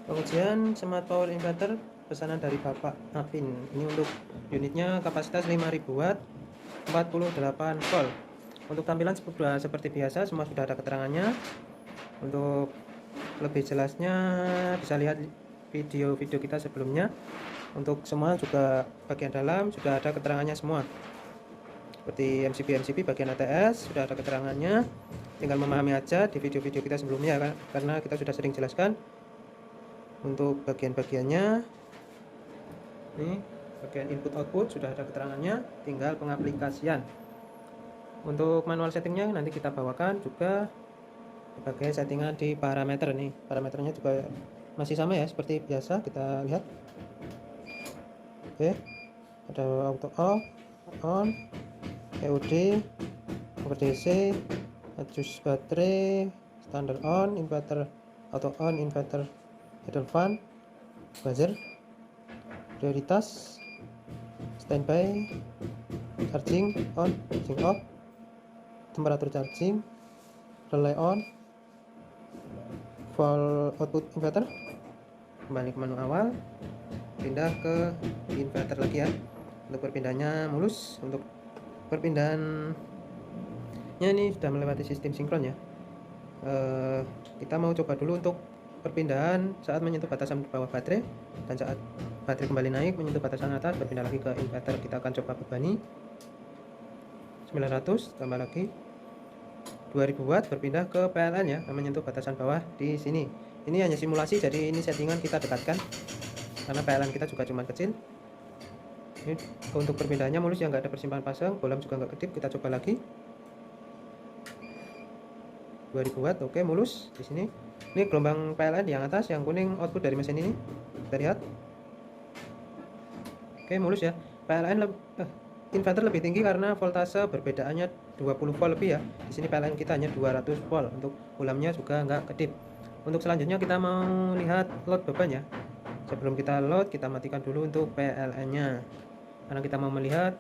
Pengujian smart power inverter pesanan dari Bapak Apin. Ini untuk unitnya kapasitas 5000 watt, 48 volt. Untuk tampilan seperti biasa, semua sudah ada keterangannya. Untuk lebih jelasnya bisa lihat video-video kita sebelumnya. Untuk semua juga bagian dalam sudah ada keterangannya semua. Seperti MCB bagian ATS sudah ada keterangannya. Tinggal memahami aja di video-video kita sebelumnya kan, karena kita sudah sering jelaskan. Untuk bagian-bagiannya ini bagian input output sudah ada keterangannya, tinggal pengaplikasian. Untuk manual settingnya nanti kita bawakan juga sebagai settingan di parameter. Nih parameternya juga masih sama ya seperti biasa, kita lihat. Oke, ada auto off, on, EOD, over DC, adjust baterai, standar on, inverter auto on, inverter idle fan, buzzer, prioritas, standby, charging on, charging off, temperatur charging, relay on, full output inverter. Kembali ke menu awal, pindah ke inverter lagi ya. Untuk perpindahannya mulus. Untuk perpindahannya ini sudah melewati sistem sinkron ya. Kita mau coba dulu untuk perpindahan saat menyentuh batasan bawah baterai, dan saat baterai kembali naik menyentuh batasan atas berpindah lagi ke inverter. Kita akan coba bebani 900, tambah lagi 2000 watt berpindah ke PLN ya, menyentuh batasan bawah di sini. Ini hanya simulasi, jadi ini settingan kita dekatkan karena PLN kita juga cuma kecil. Ini untuk perpindahannya mulus ya, nggak ada persimpangan pasang, bolam juga nggak kedip. Kita coba lagi 2000 watt, oke mulus di sini. Ini gelombang PLN yang atas, yang kuning output dari mesin ini, kita lihat. Oke mulus ya. PLN inverter lebih tinggi karena voltase perbedaannya 20 volt lebih ya. Di sini PLN kita hanya 200 volt. Untuk bolamnya juga nggak kedip. Untuk selanjutnya kita mau lihat load beban ya. Sebelum kita load, kita matikan dulu untuk PLN-nya, karena kita mau melihat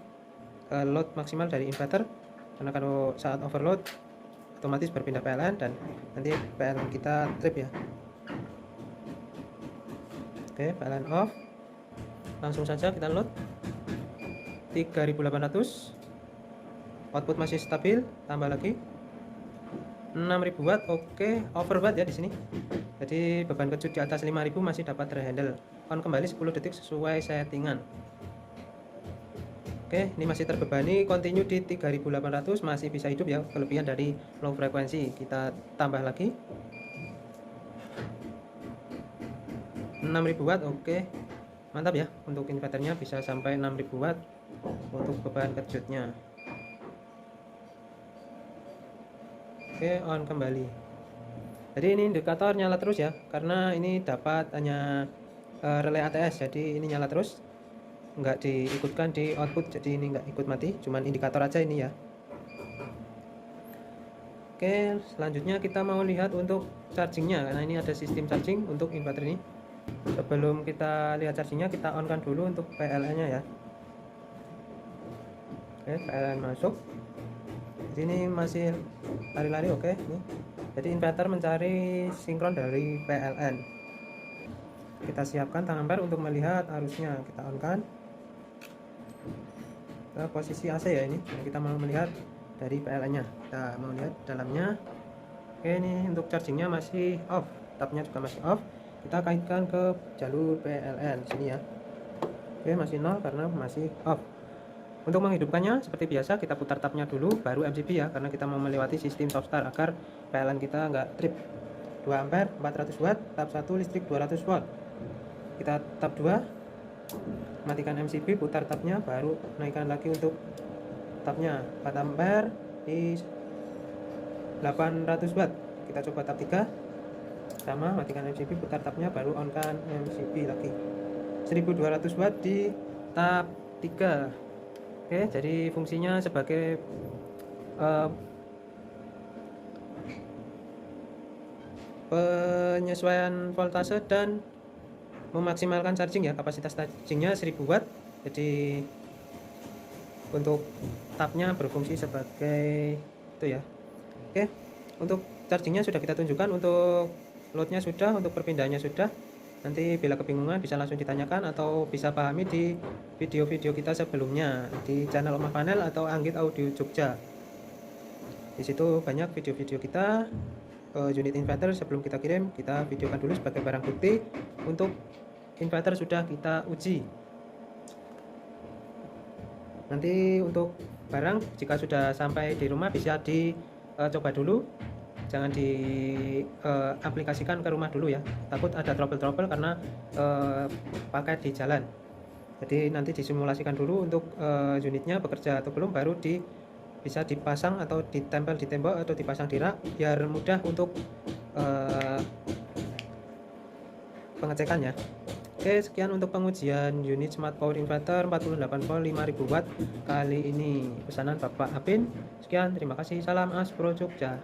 load maksimal dari inverter. Karena kalau saat overload otomatis berpindah PLN dan nanti PLN kita trip ya. Oke, PLN off. Langsung saja kita load 3800. Output masih stabil, tambah lagi 6000 watt. Oke, over watt ya di sini. Jadi beban kejut di atas 5000 masih dapat terhandle. On kembali 10 detik sesuai settingan. Oke, ini masih terbebani, continue di 3800, masih bisa hidup ya, kelebihan dari low frekuensi. Kita tambah lagi 6000 watt. Oke, mantap ya, untuk inverternya bisa sampai 6000 watt untuk beban kejutnya. Oke, on kembali. Jadi ini indikator nyala terus ya, karena ini dapat hanya relay ATS, jadi ini nyala terus, nggak diikutkan di output, jadi ini nggak ikut mati, cuman indikator aja ini ya. Oke, selanjutnya kita mau lihat untuk chargingnya, karena ini ada sistem charging untuk inverter ini. Sebelum kita lihat chargingnya, kita on kan dulu untuk PLN nya ya. Oke, PLN masuk. Jadi ini masih lari-lari. Oke, ini jadi inverter mencari sinkron dari PLN. Kita siapkan tang ampere untuk melihat arusnya, kita on kan ke posisi AC ya. Ini kita mau melihat dari PLN nya, kita mau lihat dalamnya. Oke, ini untuk chargingnya masih off, tabnya juga masih off. Kita kaitkan ke jalur PLN sini ya. Oke, masih nol karena masih off. Untuk menghidupkannya seperti biasa, kita putar tabnya dulu baru MCB ya, karena kita mau melewati sistem soft start agar PLN kita nggak trip. 2 ampere 400 watt, tab 1 listrik 200 watt. Kita tab 2, matikan MCB, putar tabnya, baru naikkan lagi untuk tabnya 4 ampere di 800 watt. Kita coba tab 3, sama, matikan MCB, putar tabnya, baru on kan MCB lagi 1200 watt di tab 3. Oke, jadi fungsinya sebagai penyesuaian voltase dan memaksimalkan charging ya. Kapasitas chargingnya 1000 watt, jadi untuk tabnya berfungsi sebagai itu ya. Oke, untuk chargingnya sudah kita tunjukkan, untuk loadnya sudah, untuk perpindahannya sudah. Nanti bila kebingungan bisa langsung ditanyakan atau bisa pahami di video-video kita sebelumnya di channel Omah Panel atau Anggit Audio Jogja. Di situ banyak video-video kita unit inverter. Sebelum kita kirim, kita videokan dulu sebagai barang bukti untuk inverter sudah kita uji. Nanti untuk barang jika sudah sampai di rumah bisa dicoba dulu, jangan diaplikasikan ke rumah dulu ya, takut ada trouble-trouble karena pakai di jalan. Jadi nanti disimulasikan dulu untuk unitnya bekerja atau belum, baru bisa dipasang atau ditempel di tembok atau dipasang di rak biar mudah untuk pengecekannya. Oke, sekian untuk pengujian unit Smart Power Inverter 48 volt 5000 watt kali ini pesanan Bapak Apin. Sekian, terima kasih. Salam Aspro Jogja.